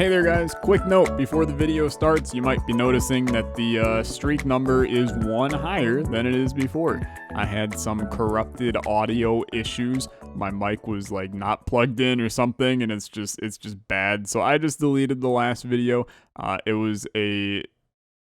Hey there guys, quick note before the video starts, you might be noticing that the streak number is 1 higher than it is before. I had some corrupted audio issues. My mic was like not plugged in or something, and it's just bad. So I just deleted the last video. It was a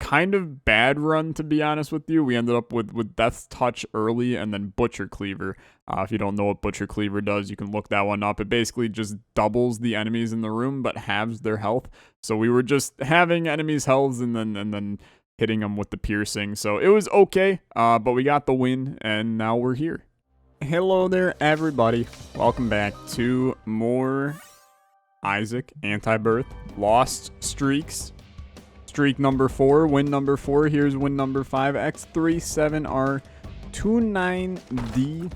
kind of bad run, to be honest with you. We ended up with Death's Touch early and then Butcher Cleaver. If you don't know what Butcher Cleaver does, you can look that one up. It basically just doubles the enemies in the room but halves their health. So we were just having enemies' healths and then hitting them with the piercing. So it was okay, but we got the win and now we're here. Hello there everybody. Welcome back to more Isaac Antibirth Lost Streaks. Streak number 4, win number 4. Here's win number 5. X37R, 29D,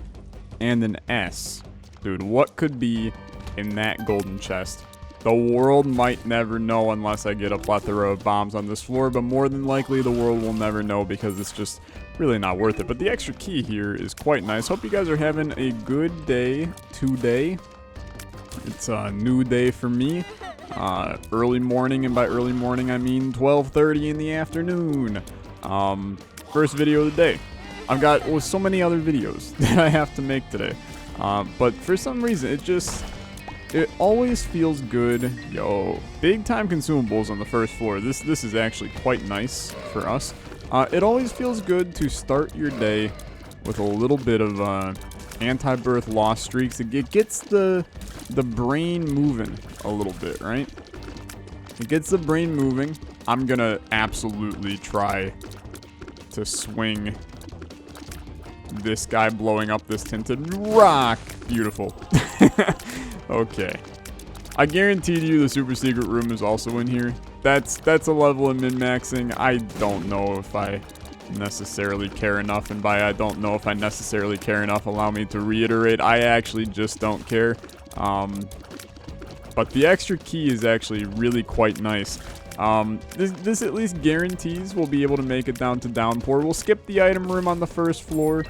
and an S. Dude, what could be in that golden chest? The world might never know unless I get a plethora of bombs on this floor, but more than likely the world will never know because it's just really not worth it. But the extra key here is quite nice. Hope you guys are having a good day today. It's a new day for me. Early morning, and by early morning I mean 12:30 in the afternoon. First video of the day. I've got so many other videos that I have to make today, but for some reason it always feels good. Yo, big time consumables on the first floor. This is actually quite nice for us. It always feels good to start your day with a little bit of Antibirth lost streaks. It gets the brain moving a little bit, right? It gets the brain moving. I'm gonna absolutely try to swing this guy blowing up this tinted rock. Beautiful. Okay. I guaranteed you the super secret room is also in here. That's a level of min-maxing. I don't know if I necessarily care enough, and by I don't know if I necessarily care enough, allow me to reiterate, I actually just don't care. But the extra key is actually really quite nice. This at least guarantees we'll be able to make it down to downpour. We'll skip the item room on the first floor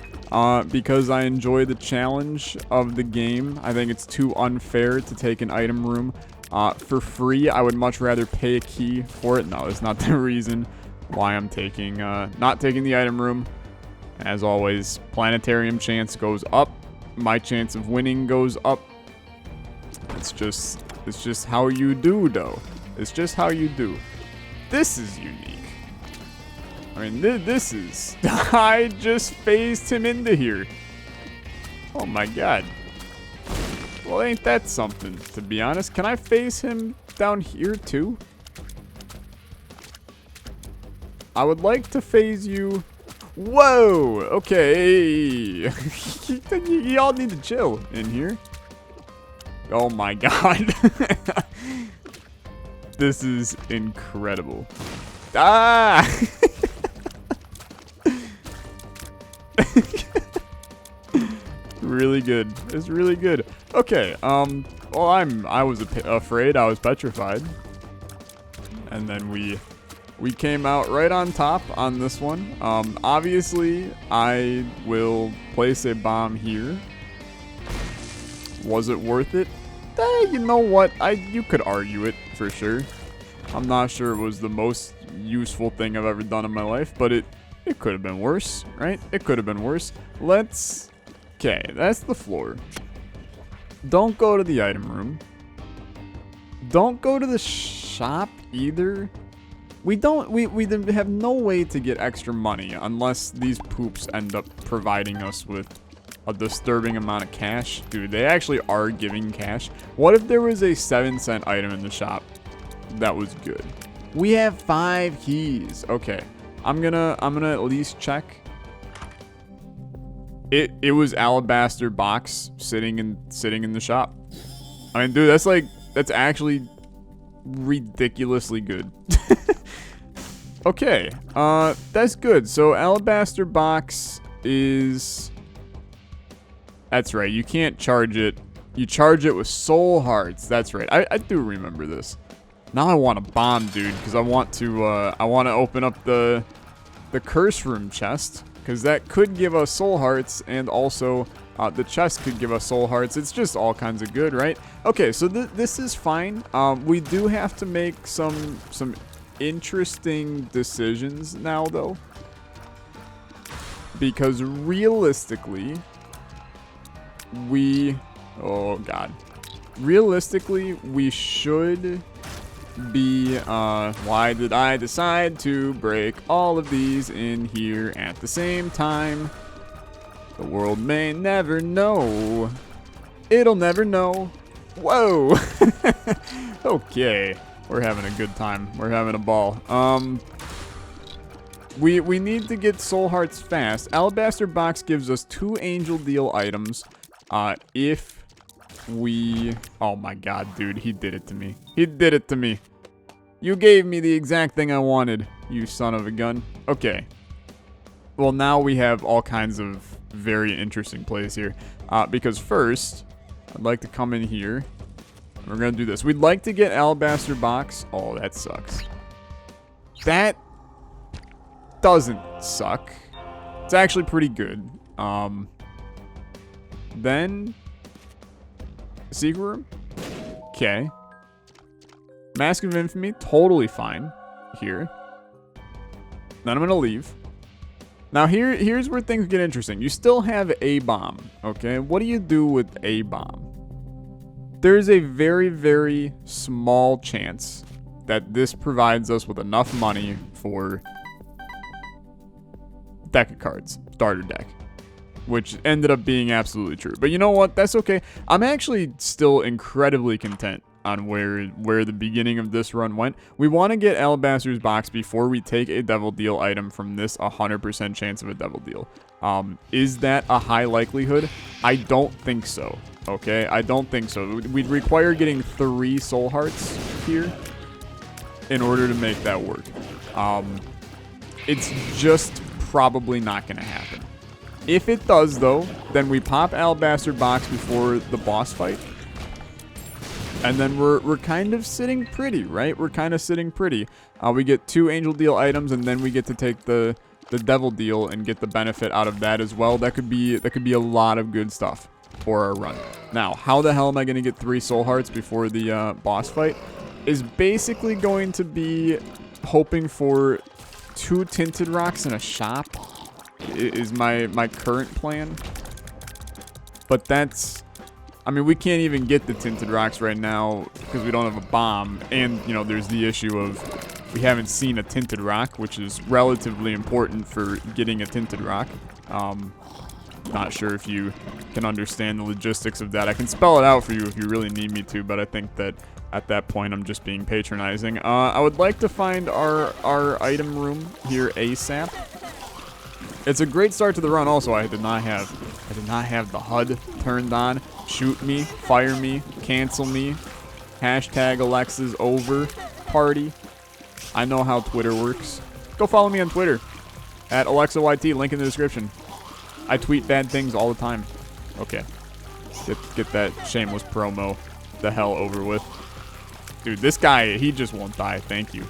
because I enjoy the challenge of the game. I think it's too unfair to take an item room for free. I would much rather pay a key for it. No, that's not the reason why I'm taking not taking the item room. As always, planetarium chance goes up. My chance of winning goes up. It's just how you do, though. It's just how you do. This is unique. I mean, this is... I just phased him into here. Oh my god. Well, ain't that something, to be honest. Can I phase him down here, too? I would like to phase you... Whoa! Okay. You all need to chill in here. Oh my god. This is incredible. Ah! Really good. It's really good. Okay, well, I was afraid. I was petrified. And then we came out right on top on this one. Obviously, I will place a bomb here. Was it worth it? You know what? You could argue it for sure. I'm not sure it was the most useful thing I've ever done in my life, but it could have been worse, right? It could have been worse. Okay, that's the floor. Don't go to the item room. Don't go to the shop either. We have no way to get extra money unless these poops end up providing us with a disturbing amount of cash. Dude, they actually are giving cash. What if there was a 7-cent item in the shop that was good? We have 5 keys. Okay, I'm gonna at least check. It was alabaster box sitting in the shop. I mean, dude, that's actually ridiculously good. Okay, that's good. So alabaster box is... That's right, you can't charge it. You charge it with soul hearts. That's right, I do remember this. Now I want a bomb, dude, because I want to open up the curse room chest, because that could give us soul hearts and also The chest could give us soul hearts. It's just all kinds of good, right? Okay, so this is fine. We do have to make some interesting decisions now, though. Because realistically, oh god. Realistically, we should be, why did I decide to break all of these in here at the same time? The world may never know. It'll never know. Whoa. Okay. We're having a good time. We're having a ball. We need to get soul hearts fast. Alabaster box gives us 2 angel deal items. If we... Oh my god, dude. He did it to me. He did it to me. You gave me the exact thing I wanted, you son of a gun. Okay. Well, now we have all kinds of very interesting plays here. Because first, I'd like to come in here. We're going to do this. We'd like to get Alabaster Box. Oh, that sucks. That doesn't suck. It's actually pretty good. Then, Secret Room. Okay. Mask of Infamy, totally fine here. Then I'm going to leave. Now, here's where things get interesting. You still have a bomb, okay? What do you do with a bomb? There's a very, very small chance that this provides us with enough money for deck of cards, starter deck, which ended up being absolutely true. But you know what? That's okay. I'm actually still incredibly content on where the beginning of this run went. We want to get Alabaster's box before we take a devil deal item from this 100% chance of a devil deal. Is that a high likelihood? I don't think so. Okay, I don't think so. We'd require getting 3 soul hearts here in order to make that work. It's just probably not going to happen. If it does, though, then we pop Alabaster box before the boss fight. And then we're kind of sitting pretty, right? We're kind of sitting pretty. We get 2 angel deal items, and then we get to take the devil deal and get the benefit out of that as well. That could be a lot of good stuff for our run. Now, how the hell am I going to get 3 soul hearts before the boss fight? Is basically going to be hoping for 2 tinted rocks in a shop. Is my current plan. But that's... I mean, we can't even get the tinted rocks right now because we don't have a bomb. And, you know, there's the issue of we haven't seen a tinted rock, which is relatively important for getting a tinted rock. Not sure if you can understand the logistics of that. I can spell it out for you if you really need me to, but I think that at that point I'm just being patronizing. I would like to find our item room here ASAP. It's a great start to the run also. I did not have the HUD turned on. Shoot me, fire me, cancel me. Hashtag Alexa's over party. I know how Twitter works. Go follow me on Twitter at AlexaYT, link in the description. I tweet bad things all the time. Okay. Get that shameless promo the hell over with. Dude, this guy, he just won't die. Thank you.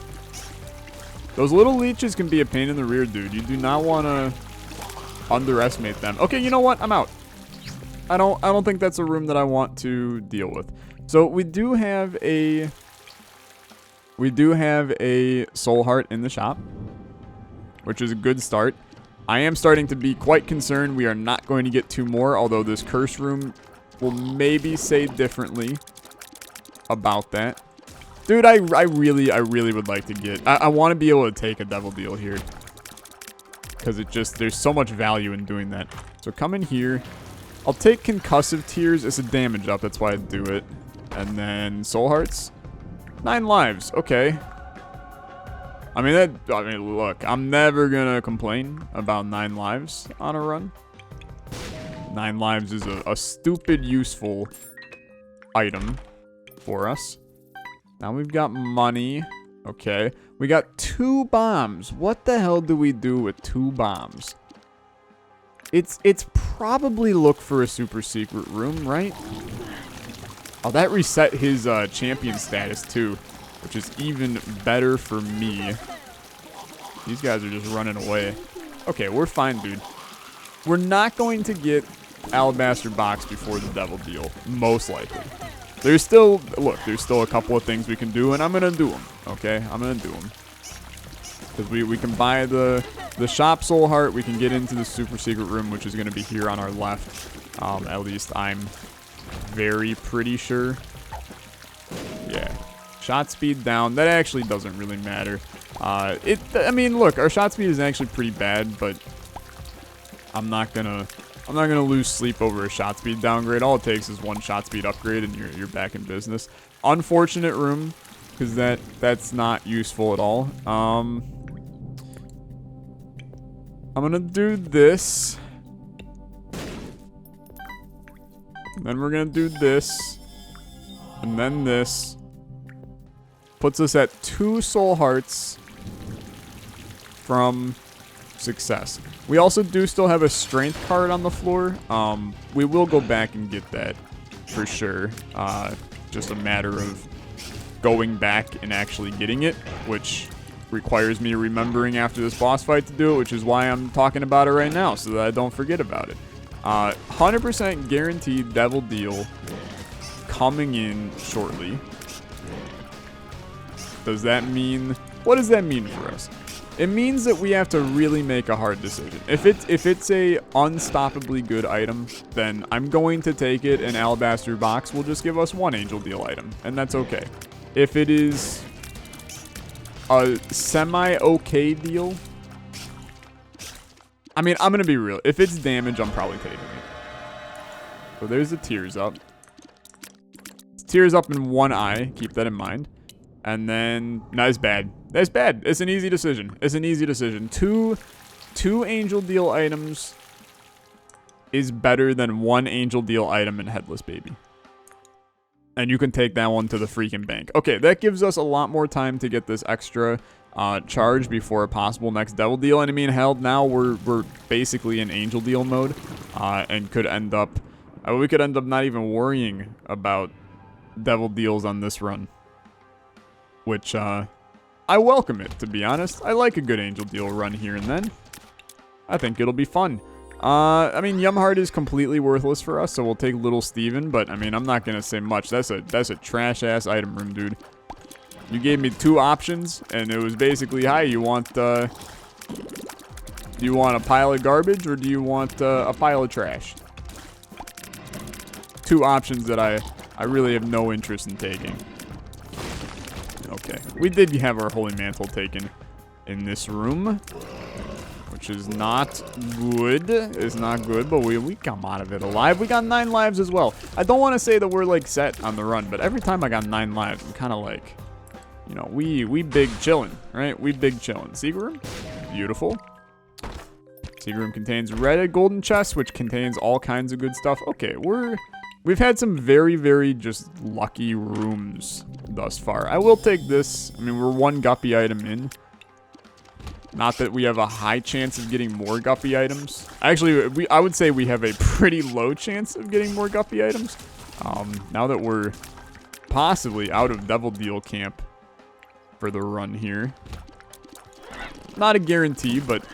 Those little leeches can be a pain in the rear, dude. You do not want to underestimate them. Okay, you know what? I'm out. I don't think that's a room that I want to deal with. So we do have a soul heart in the shop, which is a good start. I am starting to be quite concerned we are not going to get 2 more, although this curse room will maybe say differently about that. Dude, I really would like to get... I want to be able to take a devil deal here. Because there's so much value in doing that. So come in here. I'll take concussive tears. It's a damage up, that's why I do it. And then soul hearts. 9 lives, okay. I mean, look, I'm never gonna complain about 9 lives on a run. 9 lives is a stupid useful item for us. Now we've got money. Okay. We got 2 bombs. What the hell do we do with 2 bombs? It's probably look for a super secret room, right? Oh, that reset his champion status too, which is even better for me. These guys are just running away. Okay, we're fine, dude. We're not going to get alabaster box before the devil deal, most likely. There's still, look, there's still a couple of things we can do, and I'm going to do them, okay? I'm going to do them. Because we can buy the shop soul heart, we can get into the super secret room, which is going to be here on our left. At least I'm very pretty sure. Yeah. Shot speed down. That actually doesn't really matter. I mean, look, our shot speed is actually pretty bad, but I'm not gonna lose sleep over a shot speed downgrade. All it takes is one shot speed upgrade, and you're back in business. Unfortunate room, because that's not useful at all. I'm gonna do this. And then we're gonna do this. And then this. Puts us at 2 soul hearts from success. We also do still have a strength card on the floor. We will go back and get that for sure. Just a matter of going back and actually getting it, which requires me remembering after this boss fight to do it, which is why I'm talking about it right now, so that I don't forget about it. 100% guaranteed devil deal coming in shortly. Does that mean... What does that mean for us? It means that we have to really make a hard decision. If it's a unstoppably good item, then I'm going to take it, and Alabaster Box will just give us 1 Angel Deal item, and that's okay. If it is a semi-okay deal... I mean, I'm going to be real. If it's damage, I'm probably taking it. So there's the tears up. Tears up in 1 eye. Keep that in mind. And then, no, it's bad. That's bad. It's an easy decision. It's an easy decision. Two Angel Deal items is better than 1 Angel Deal item in Headless Baby. And you can take that one to the freaking bank. Okay, that gives us a lot more time to get this extra charge before a possible next Devil Deal. And I mean, hell, now we're basically in Angel Deal mode. And could end up... we could end up not even worrying about Devil Deals on this run. Which, I welcome it, to be honest. I like a good Angel Deal run here and then. I think it'll be fun. I mean, Yumheart is completely worthless for us, so we'll take Little Steven, but, I mean, I'm not gonna say much. That's a trash-ass item room, dude. You gave me 2 options, and it was basically, hi, you want, do you want a pile of garbage, or do you want, a pile of trash? 2 options that I really have no interest in taking. Okay, we did have our Holy Mantle taken in this room, which is not good. It's not good, but we come out of it alive. We got 9 lives as well. I don't want to say that we're, like, set on the run, but every time I got 9 lives, I'm kind of like, you know, we big chillin', right? We big chillin'. Secret room? Beautiful. Secret room contains red golden chest, which contains all kinds of good stuff. Okay, we've had some very, very just lucky rooms thus far. I will take this. I mean, we're 1 guppy item in. Not that we have a high chance of getting more guppy items. Actually, I would say we have a pretty low chance of getting more guppy items. Now that we're possibly out of Devil Deal camp for the run here. Not a guarantee, but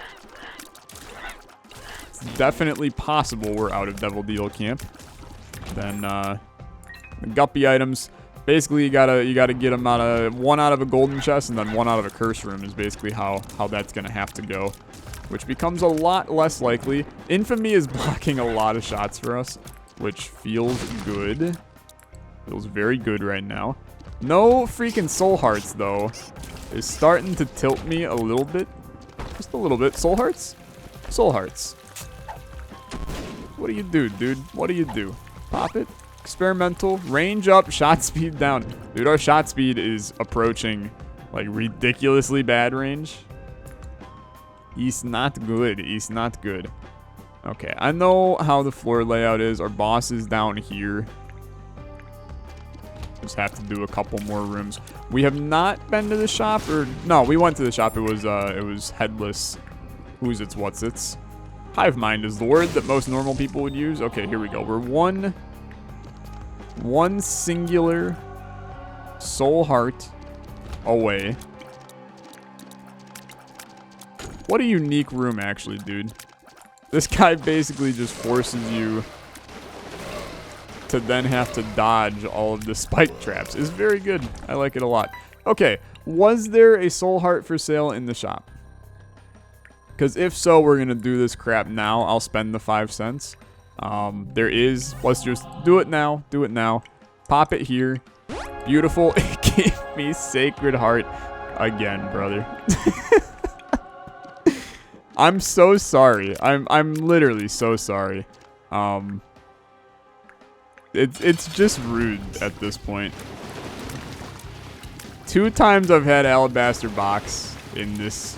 it's definitely possible we're out of Devil Deal camp. Then the guppy items, basically you gotta get them out of 1 out of a golden chest and then 1 out of a curse room is basically how that's gonna have to go, which becomes a lot less likely. Infamy is blocking a lot of shots for us, which feels good. Feels very good right now. No freaking soul hearts though is starting to tilt me a little bit, just a little bit. Soul hearts, soul hearts. What do you do, dude? What do you do? Pop it. Experimental. Range up. Shot speed down. Dude, our shot speed is approaching, like, ridiculously bad range. He's not good. He's not good. Okay, I know how the floor layout is. Our boss is down here. Just have to do a couple more rooms. We have not been to the shop, or... No, we went to the shop. It was Headless. Who's its, what's its? Hive mind is the word that most normal people would use. Okay, here we go. We're one singular soul heart away. What a unique room, actually, dude. This guy basically just forces you to then have to dodge all of the spike traps is very good. I like it a lot. Okay, was there a soul heart for sale in the shop? Because if so, we're going to do this crap now. I'll spend the 5 cents. There is. Let's just do it now. Do it now. Pop it here. Beautiful. It gave me Sacred Heart again, brother. I'm so sorry. I'm literally so sorry. It's just rude at this point. 2 times I've had Alabaster Box in this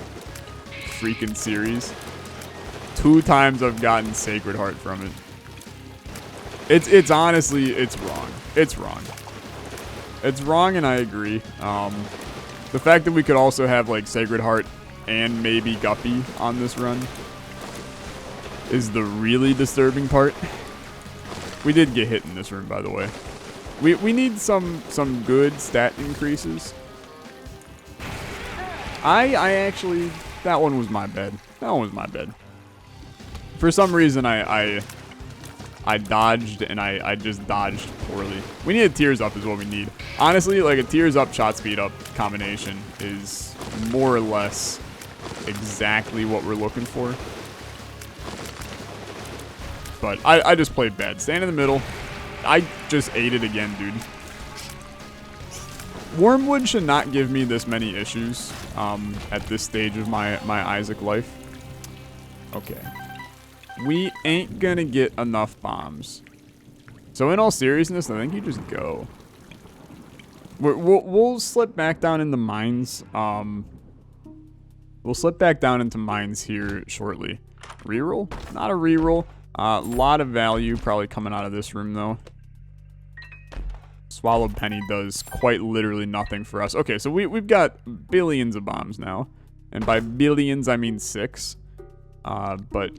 freaking series. 2 times I've gotten Sacred Heart from it. It's honestly, it's wrong. It's wrong. It's wrong, and I agree. The fact that we could also have like Sacred Heart and maybe Guppy on this run is the really disturbing part. We did get hit in this room, by the way. We need some good stat increases. I actually, that one was my bad. That one was my bad. For some reason, I dodged, and I just dodged poorly. We need a Tears Up is what we need. Honestly, like a Tears Up, Shot Speed Up combination is more or less exactly what we're looking for. But I just played bad. Stand in the middle. I just ate it again, dude. Wormwood should not give me this many issues at this stage of my Isaac life. Okay. We ain't gonna get enough bombs. So in all seriousness, I think you just go. We'll slip back down in the mines. We'll slip back down into mines here shortly. Reroll? Not a reroll. A lot of value probably coming out of this room, though. Swallowed Penny does quite literally nothing for us. Okay, so we've got billions of bombs now. And by billions, I mean 6. But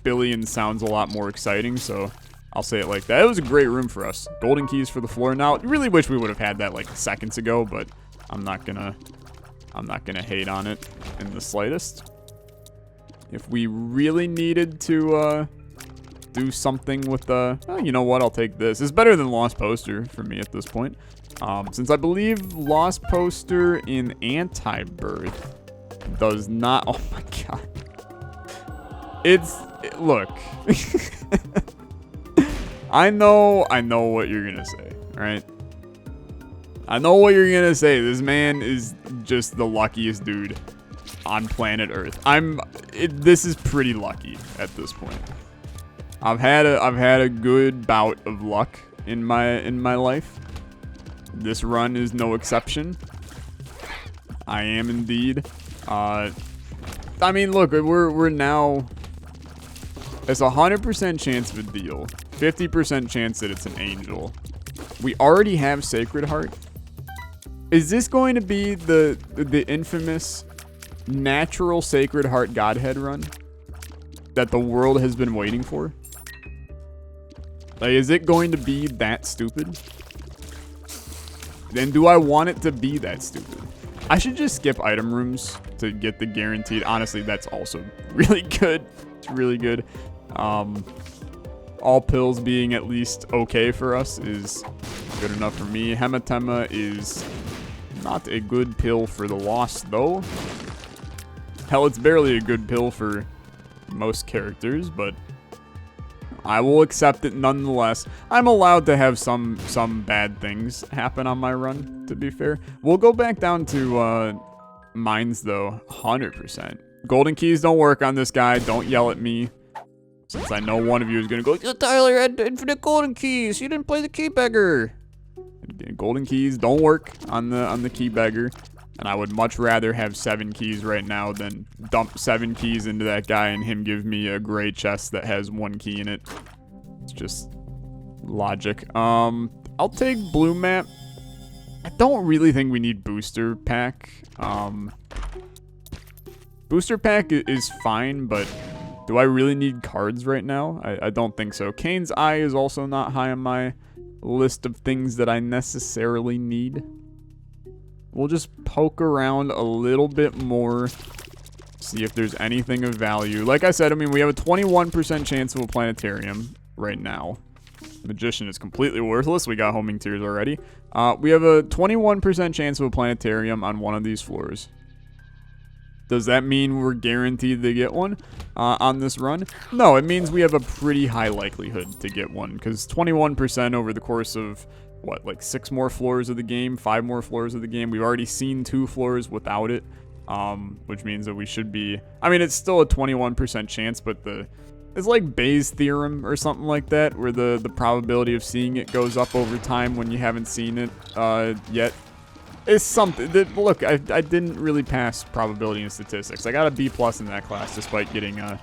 billion sounds a lot more exciting, so I'll say it like that. It was a great room for us. Golden keys for the floor. Now, I really wish we would have had that like seconds ago, but I'm not gonna hate on it in the slightest. If we really needed to do something with the, you know what? I'll take this. It's better than Lost Poster for me at this point, since I believe Lost Poster in Antibirth does not. Oh my god. Look. I know what you're gonna say, right? I know what you're gonna say. This man is just the luckiest dude on planet Earth. This is pretty lucky at this point. I've had a good bout of luck in my life. This run is no exception. I am indeed. I mean, look, we're now. It's 100% chance of a deal. 50% chance that it's an angel. We already have Sacred Heart. Is this going to be the infamous natural Sacred Heart Godhead run that the world has been waiting for? Like, is it going to be that stupid? Then do I want it to be that stupid? I should just skip item rooms to get the guaranteed. Honestly, that's also really good. It's really good. All pills being at least okay for us is good enough for me. Hematema is not a good pill for the lost, though. Hell, it's barely a good pill for most characters, but I will accept it nonetheless. I'm allowed to have some bad things happen on my run, to be fair. We'll go back down to mines, though, 100%. Golden keys don't work on this guy. Don't yell at me, since I know one of you is going to go, Tyler had infinite golden keys. You didn't play the key beggar. Golden keys don't work on the key beggar. And I would much rather have 7 keys right now than dump 7 keys into that guy and him give me a gray chest that has 1 key in it. It's just logic. I'll take blue map. I don't really think we need booster pack. Booster pack is fine, but do I really need cards right now? I don't think so. Kane's Eye is also not high on my list of things that I necessarily need. We'll just poke around a little bit more, see if there's anything of value. Like I said, I mean, we have a 21% chance of a planetarium right now. Magician is completely worthless. We got Homing Tears already. We have a 21% chance of a planetarium on one of these floors. Does that mean we're guaranteed to get one on this run? No, it means we have a pretty high likelihood to get one, because 21% over the course of, what, like 6 more floors of the game, 5 more floors of the game. We've already seen 2 floors without it, which means that we should be... I mean, it's still a 21% chance, but it's like Bayes' theorem or something like that, where the probability of seeing it goes up over time when you haven't seen it yet. It's something that, look, I didn't really pass probability and statistics. I got a B+ in that class despite getting a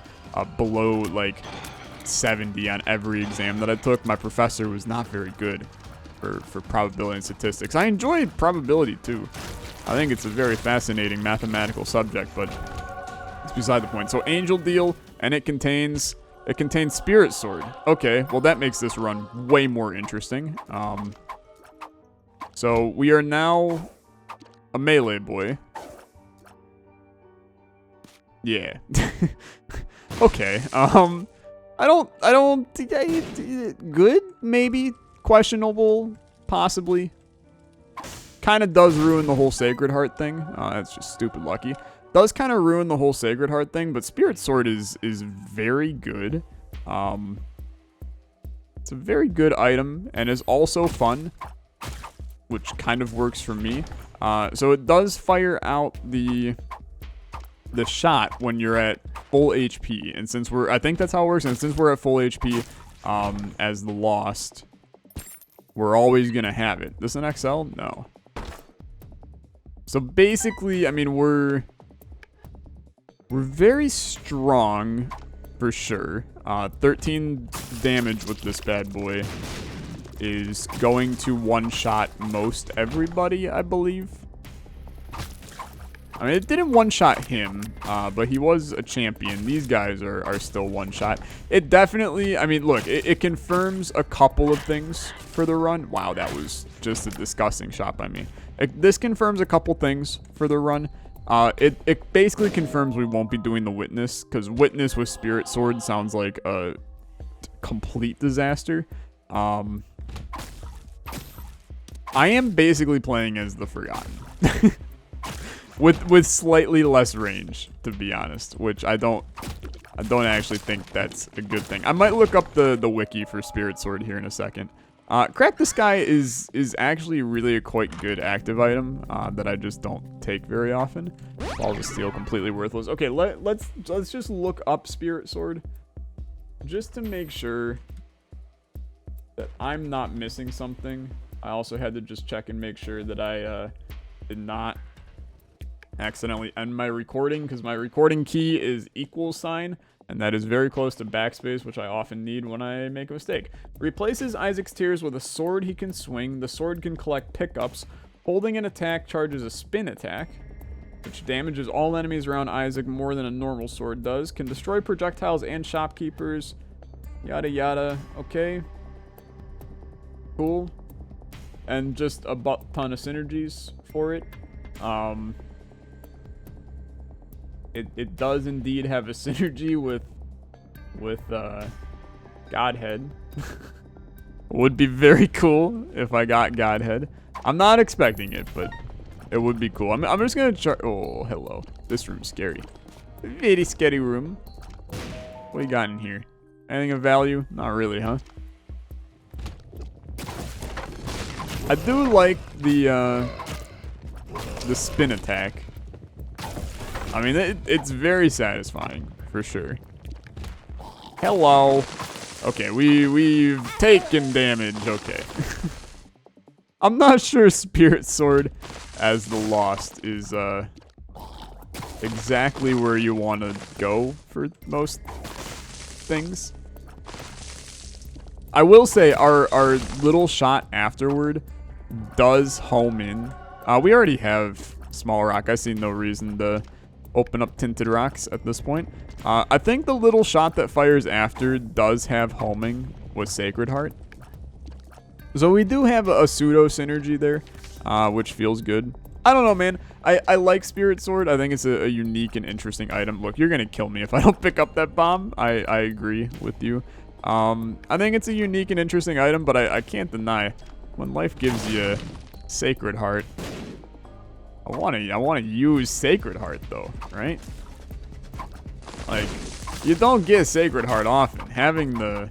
below like 70 on every exam that I took. My professor was not very good for probability and statistics. I enjoyed probability too. I think it's a very fascinating mathematical subject, but it's beside the point. So Angel Deal, and it contains Spirit Sword. Okay, well that makes this run way more interesting. So we are now a melee boy. Yeah. Okay. Good? Maybe? Questionable? Possibly? Kind of does ruin the whole Sacred Heart thing. That's just stupid lucky. Does kind of ruin the whole Sacred Heart thing, but Spirit Sword is very good. It's a very good item, and is also fun, which kind of works for me. So it does fire out the shot when you're at full HP, and since I think that's how it works, and since we're at full HP as the Lost, we're always gonna have it. This an XL? No. So basically, I mean, we're very strong for sure. 13 damage with this bad boy is going to one-shot most everybody, I believe. I mean, it didn't one-shot him, but he was a champion. These guys are still one-shot. It definitely, I mean, look, it confirms a couple of things for the run. Wow, that was just a disgusting shot by me. This confirms a couple things for the run. It basically confirms we won't be doing the Witness, because Witness with Spirit Sword sounds like a complete disaster. I am basically playing as the Forgotten. with slightly less range, to be honest, which I don't actually think that's a good thing. I might look up the wiki for Spirit Sword here in a second. Crack the Sky is actually really a quite good active item that I just don't take very often. Balls of Steel, completely worthless. Okay, let's just look up Spirit Sword just to make sure that I'm not missing something. I also had to just check and make sure that I did not accidentally end my recording, because my recording key is =, and that is very close to backspace, which I often need when I make a mistake. Replaces Isaac's Tears with a sword he can swing. The sword can collect pickups. Holding an attack charges a spin attack, which damages all enemies around Isaac more than a normal sword does. Can destroy projectiles and shopkeepers. Yada yada. Okay. Cool. And just a ton of synergies for it. It does indeed have a synergy with Godhead. Would be very cool if I got Godhead. I'm not expecting it, but it would be cool. I'm just gonna oh, hello. This room's scary. Very scary room. What do you got in here? Anything of value? Not really, huh? I do like the spin attack. I mean, it's very satisfying, for sure. Hello. Okay, we've taken damage. Okay. I'm not sure Spirit Sword as the Lost is exactly where you want to go for most things. I will say our little shot afterward does home in. We already have Small Rock. I see no reason to open up Tinted Rocks at this point. I think the little shot that fires after does have homing with Sacred Heart. So we do have a pseudo synergy there, which feels good. I don't know, man. I like Spirit Sword. I think it's a unique and interesting item. Look, you're going to kill me if I don't pick up that bomb. I agree with you. I think it's a unique and interesting item, but I can't deny, when life gives you Sacred Heart, I wanna use Sacred Heart though, right? Like, you don't get Sacred Heart often. Having the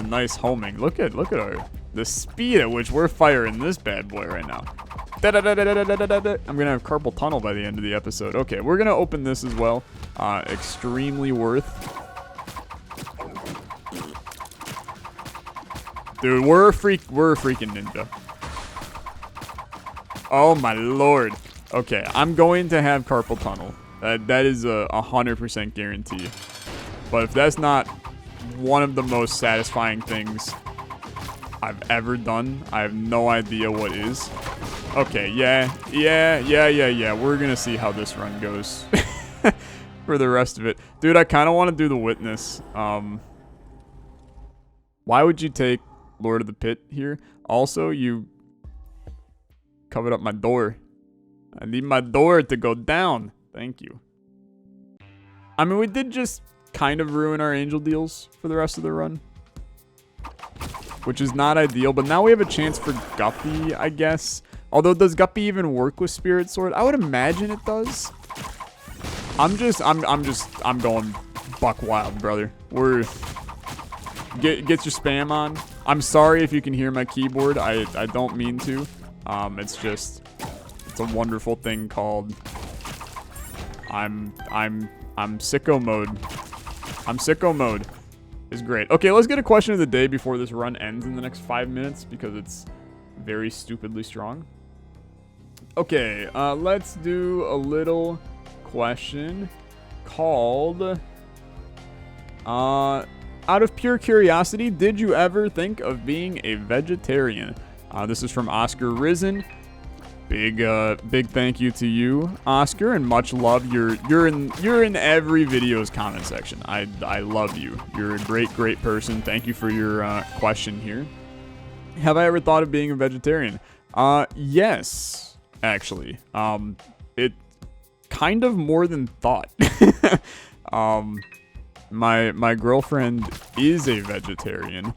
nice homing. Look at the speed at which we're firing this bad boy right now. I'm gonna have carpal tunnel by the end of the episode. Okay, we're gonna open this as well. Extremely worth. Dude, we're a freaking ninja. Oh my lord. Okay, I'm going to have carpal tunnel. That is a 100% guarantee. But if that's not one of the most satisfying things I've ever done, I have no idea what is. Okay, yeah. We're gonna see how this run goes for the rest of it. Dude, I kind of want to do the witness. Why would you take Lord of the Pit here? Also, you covered up my door. I need my door to go down. Thank you. I mean, we did just kind of ruin our angel deals for the rest of the run, which is not ideal, but now we have a chance for Guppy, I guess. Although, does Guppy even work with Spirit Sword? I would imagine it does. I'm going buck wild, brother. Get your spam on. I'm sorry if you can hear my keyboard. I don't mean to. It's a wonderful thing called I'm sicko mode. I'm sicko mode. Is great. Okay, let's get a question of the day before this run ends in the next 5 minutes because it's very stupidly strong. Okay, let's do a little question called out of pure curiosity, did you ever think of being a vegetarian? This is from Oscar Risen. Big thank you to you, Oscar, and much love. You're in every video's comment section. I love you. You're a great person. Thank you for your question here. Have I ever thought of being a vegetarian? Yes, actually. It kind of more than thought. My girlfriend is a vegetarian,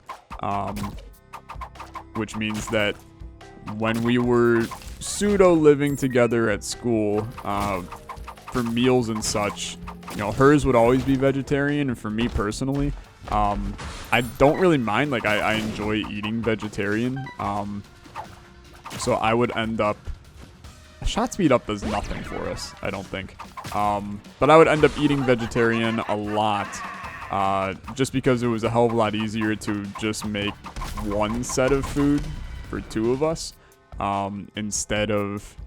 which means that when we were pseudo living together at school, for meals and such, you know, hers would always be vegetarian, and for me personally, I don't really mind. Like, I enjoy eating vegetarian, so I would end up... Shot speed up does nothing for us, I don't think. But I would end up eating vegetarian a lot, just because it was a hell of a lot easier to just make one set of food for two of us, instead of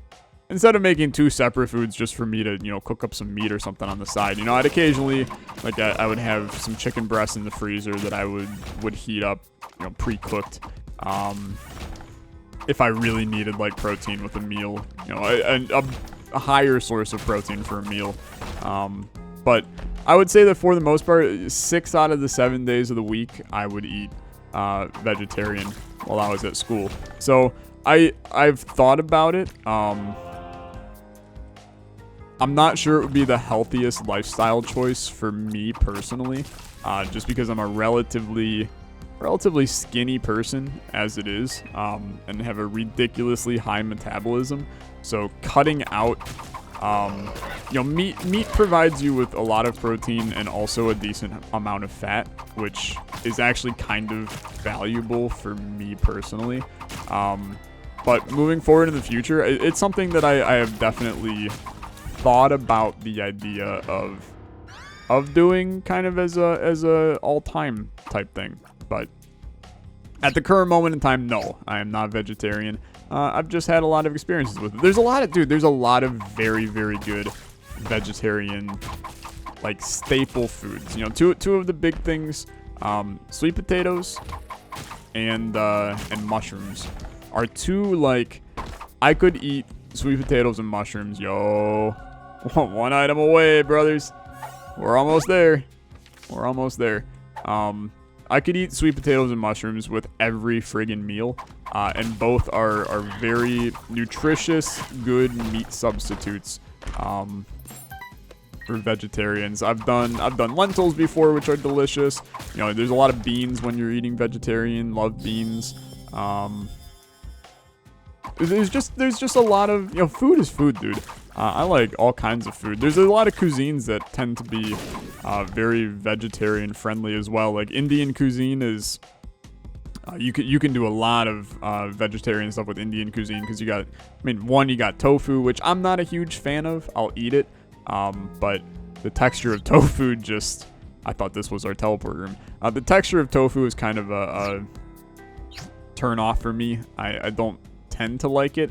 making two separate foods just for me to, you know, cook up some meat or something on the side. You know, I'd occasionally, like, I would have some chicken breasts in the freezer that I would heat up, you know, pre-cooked, if I really needed, like, protein with a meal, you know, a higher source of protein for a meal. But I would say that for the most part, 6 out of the 7 days of the week, I would eat vegetarian while I was at school. So I've thought about it. I'm not sure it would be the healthiest lifestyle choice for me personally, just because I'm a relatively skinny person as it is, and have a ridiculously high metabolism. So cutting out, you know, meat provides you with a lot of protein and also a decent amount of fat, which is actually kind of valuable for me personally. But moving forward in the future, it's something that I have definitely thought about the idea of doing kind of as a all-time type thing. But at the current moment in time, no, I am not vegetarian. I've just had a lot of experiences with it. There's a lot of very, very good vegetarian, like, staple foods. You know, two of the big things, sweet potatoes and mushrooms are two, like, I could eat sweet potatoes and mushrooms. Yo, one item away, brothers. We're almost there. I could eat sweet potatoes and mushrooms with every friggin' meal, and both are very nutritious, good meat substitutes. for vegetarians. I've done lentils before, which are delicious. You know, there's a lot of beans when you're eating vegetarian. Love beans. There's just a lot of, you know, food is food, dude. I like all kinds of food. There's a lot of cuisines that tend to be very vegetarian friendly as well. Like Indian cuisine is, you can do a lot of vegetarian stuff with Indian cuisine because you got, I mean, one, you got tofu, which I'm not a huge fan of. I'll eat it, but the texture of tofu just, I thought this was our teleport room. The texture of tofu is kind of a turn off for me. I don't tend to like it.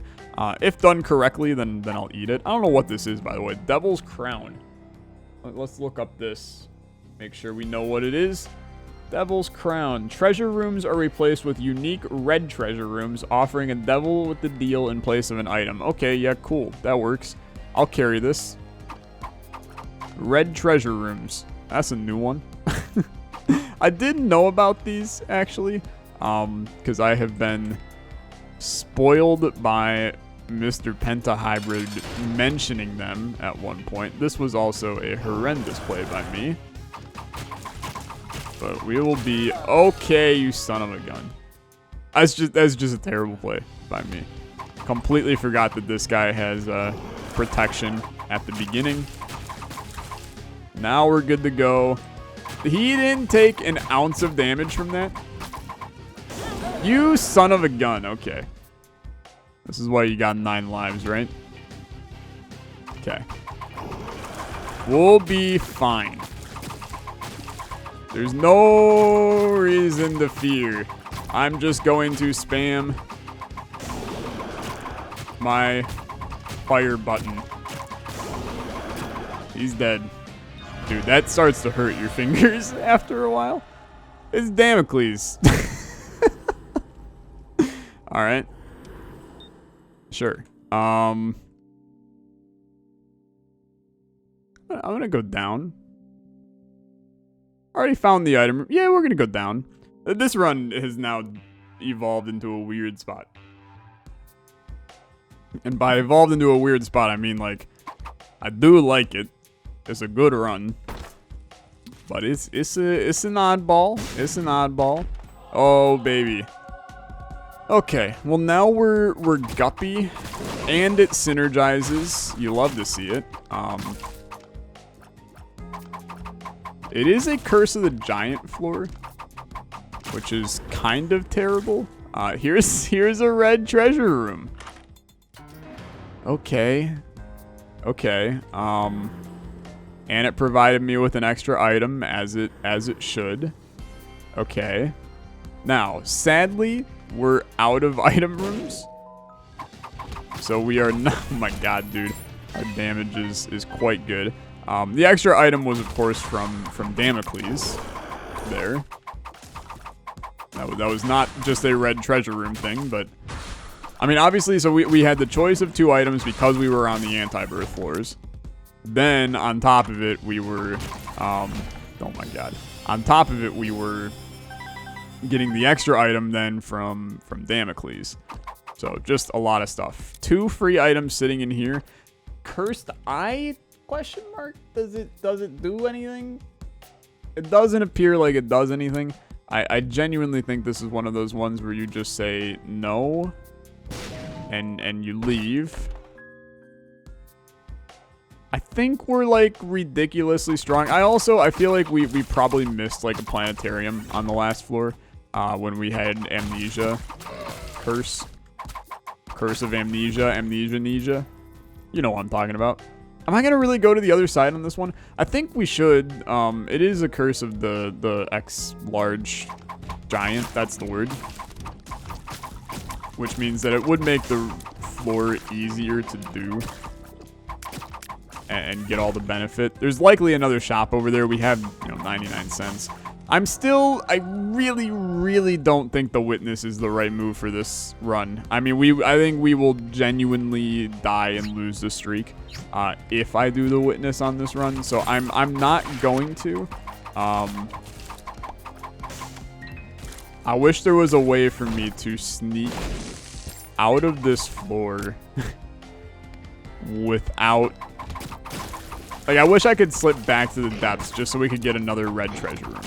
If done correctly, then I'll eat it. I don't know what this is, by the way. Devil's Crown. Let's look up this. Make sure we know what it is. Devil's Crown. Treasure rooms are replaced with unique red treasure rooms, offering a devil with the deal in place of an item. Okay, yeah, cool. That works. I'll carry this. Red treasure rooms. That's a new one. I didn't know about these, actually, because I have been spoiled by Mr. Pentahybrid mentioning them at one point. This was also a horrendous play by me. But we will be okay, you son of a gun. That's just a terrible play by me. Completely forgot that this guy has protection at the beginning. Now we're good to go. He didn't take an ounce of damage from that. You son of a gun. Okay. This is why you got 9 lives, right? Okay. We'll be fine. There's no reason to fear. I'm just going to spam my fire button. He's dead. Dude, that starts to hurt your fingers after a while. It's Damocles. Alright. Sure. I'm gonna go down. Already found the item. Yeah, we're gonna go down. This run has now evolved into a weird spot. And by evolved into a weird spot, I mean, like, I do like it. It's a good run. But it's an oddball. It's an oddball. Oh, baby. Okay, well now we're guppy, and it synergizes. You love to see it. It is a Curse of the Giant floor, which is kind of terrible. Here's a red treasure room. Okay. Okay. And it provided me with an extra item as it should. Okay. Now, sadly, we're out of item rooms. So we are not, oh my god, dude. Our damage is quite good. The extra item was, of course, from Damocles. There. That was not just a red treasure room thing, but... I mean, obviously, so we had the choice of 2 items because we were on the Antibirth floors. Then, on top of it, we were... oh my god. On top of it, we were getting the extra item then from Damocles. So, just a lot of stuff. 2 free items sitting in here. Cursed Eye? Question mark? Does it do anything? It doesn't appear like it does anything. I genuinely think this is one of those ones where you just say no and you leave. I think we're like ridiculously strong. I feel like we probably missed like a planetarium on the last floor when we had amnesia. Curse of amnesia. You know what I'm talking about. Am I gonna really go to the other side on this one? I think we should. It is a curse of the X large giant. That's the word. Which means that it would make the floor easier to do and get all the benefit. There's likely another shop over there. We have, 99 cents. I really, really don't think the witness is the right move for this run. I mean, I think we will genuinely die and lose the streak if I do the witness on this run. So I'm not going to. I wish there was a way for me to sneak out of this floor without Like, I wish I could slip back to the depths just so we could get another red treasure room.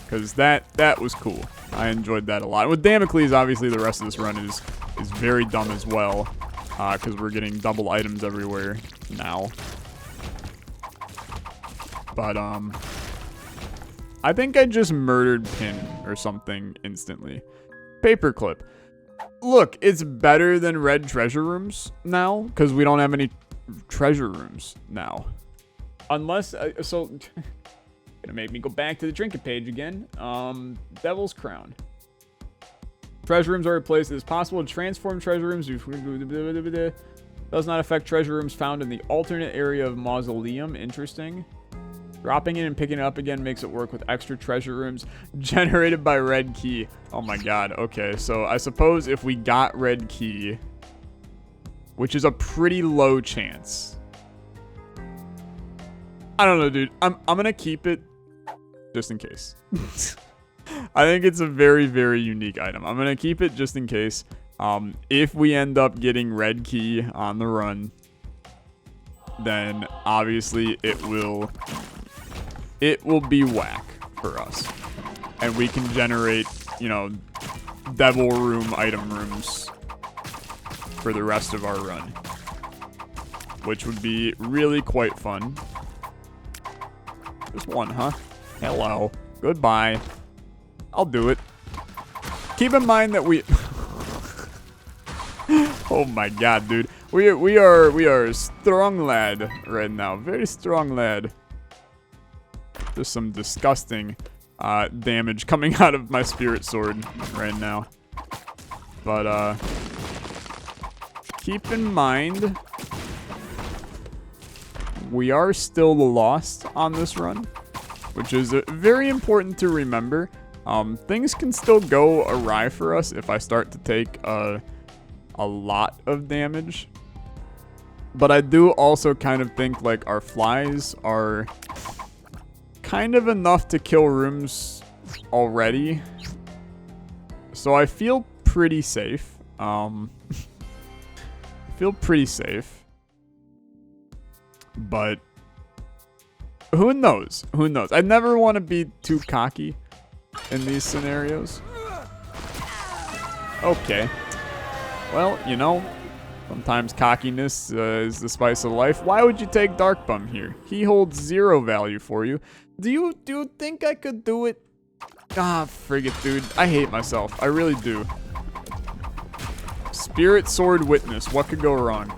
Because that was cool. I enjoyed that a lot. With Damocles, obviously, the rest of this run is very dumb as well. Because we're getting double items everywhere now. But, I think I just murdered Pin or something instantly. Paperclip. Look, it's better than red treasure rooms now. Because we don't have any treasure rooms now. Unless, so... Gonna make me go back to the trinket page again. Devil's Crown. Treasure rooms are replaced. It is possible to transform treasure rooms. Does not affect treasure rooms found in the alternate area of Mausoleum. Interesting. Dropping it and picking it up again makes it work with extra treasure rooms generated by red key. Oh my god. Okay, so I suppose if we got red key, which is a pretty low chance. I don't know, dude. I'm gonna keep it just in case. I think it's a very, very unique item. I'm gonna keep it just in case. If we end up getting red key on the run, then obviously it will be whack for us. And we can generate, you know, devil room item rooms for the rest of our run, which would be really quite fun. Just one, huh? Hello. Goodbye. I'll do it. Keep in mind that we... Oh my god, dude. We are a strong lad right now. Very strong lad. Just some disgusting damage coming out of my spirit sword right now. But keep in mind we are still lost on this run, which is very important to remember. Things can still go awry for us if I start to take a lot of damage. But I do also kind of think like our flies are kind of enough to kill rooms already. So I feel pretty safe. I feel pretty safe. But who knows? Who knows? I never want to be too cocky in these scenarios. Okay. Well, you know, sometimes cockiness is the spice of life. Why would you take Dark Bum here? He holds 0 value for you. Do you think I could do it? Ah, frig it, dude. I hate myself. I really do. Spirit Sword Witness. What could go wrong?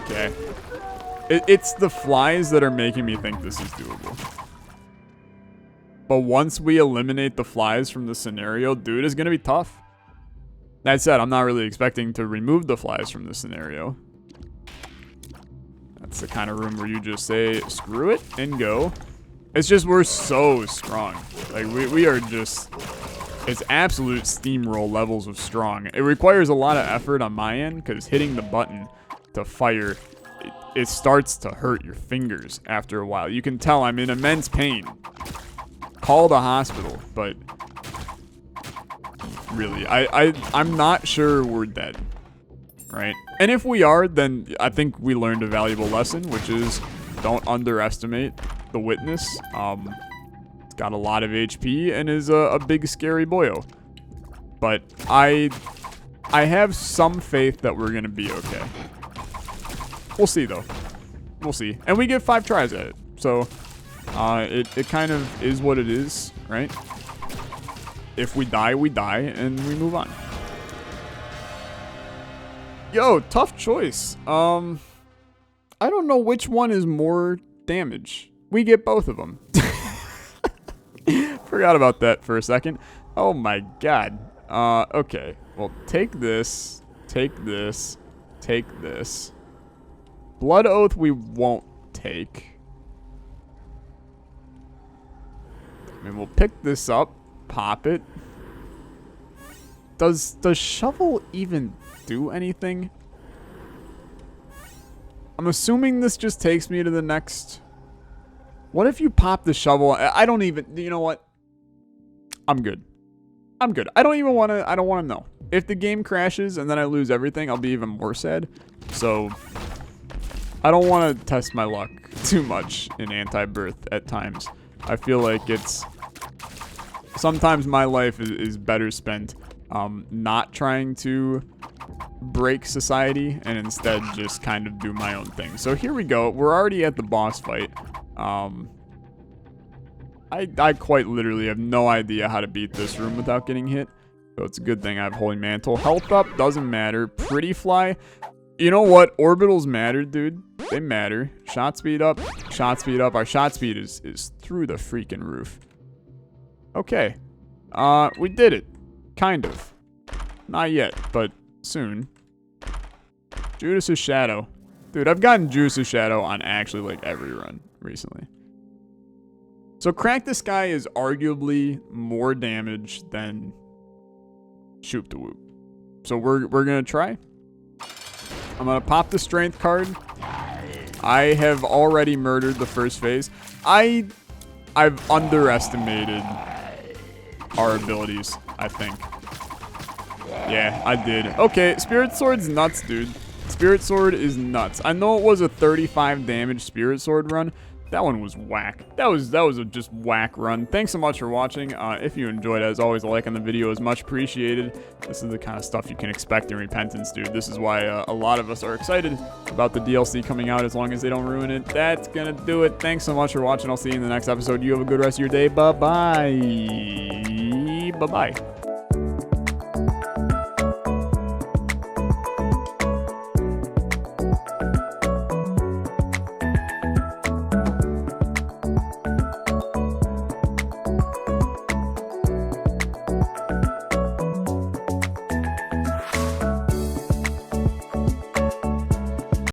Okay. It's the flies that are making me think this is doable. But once we eliminate the flies from the scenario, dude, it's gonna be tough. That said, I'm not really expecting to remove the flies from the scenario. That's the kind of room where you just say, screw it, and go. It's just we're so strong. Like, we are just... It's absolute steamroll levels of strong. It requires a lot of effort on my end, because hitting the button to fire, it starts to hurt your fingers after a while. You can tell I'm in immense pain. Call the hospital, but... Really, I'm not sure we're dead, right? And if we are, then I think we learned a valuable lesson, which is don't underestimate the witness. It's got a lot of HP and is a big scary boyo. But I have some faith that we're gonna be okay. We'll see though. We'll see. And we get 5 tries at it, so it kind of is what it is, right? If we die, and we move on. Yo, tough choice. I don't know which one is more damage. We get both of them. Forgot about that for a second. Oh my god. Okay. Well, take this. Take this. Take this. Blood Oath we won't take. I mean, we'll pick this up. Pop it. Does shovel even do anything? I'm assuming this just takes me to the next. What if you pop the shovel? I don't even, you know what? I'm good. I'm good. I don't want to know. If the game crashes and then I lose everything, I'll be even more sad. So I don't want to test my luck too much in Antibirth at times. I feel like it's... Sometimes my life is better spent not trying to break society and instead just kind of do my own thing. So here we go. We're already at the boss fight. I quite literally have no idea how to beat this room without getting hit. So it's a good thing I have Holy Mantle. Health up doesn't matter. Pretty Fly. You know what? Orbitals matter, dude. They matter. Shot speed up. Shot speed up. Our shot speed is through the freaking roof. Okay. We did it. Kind of. Not yet, but soon. Judas' Shadow. Dude, I've gotten Judas' Shadow on actually like every run recently. So Crack the Sky is arguably more damage than Shoop the Whoop. So we're gonna try. I'm gonna pop the strength card. I have already murdered the first phase. I've underestimated our abilities, I think. Yeah, I did. Okay, Spirit Sword's nuts, dude. Spirit Sword is nuts. I know it was a 35 damage Spirit Sword run. That one was whack. That was a just whack run. Thanks so much for watching. If you enjoyed, as always, a like on the video is much appreciated. This is the kind of stuff you can expect in Repentance, dude. This is why a lot of us are excited about the DLC coming out as long as they don't ruin it. That's gonna do it. Thanks so much for watching. I'll see you in the next episode. You have a good rest of your day. Bye-bye. Bye-bye.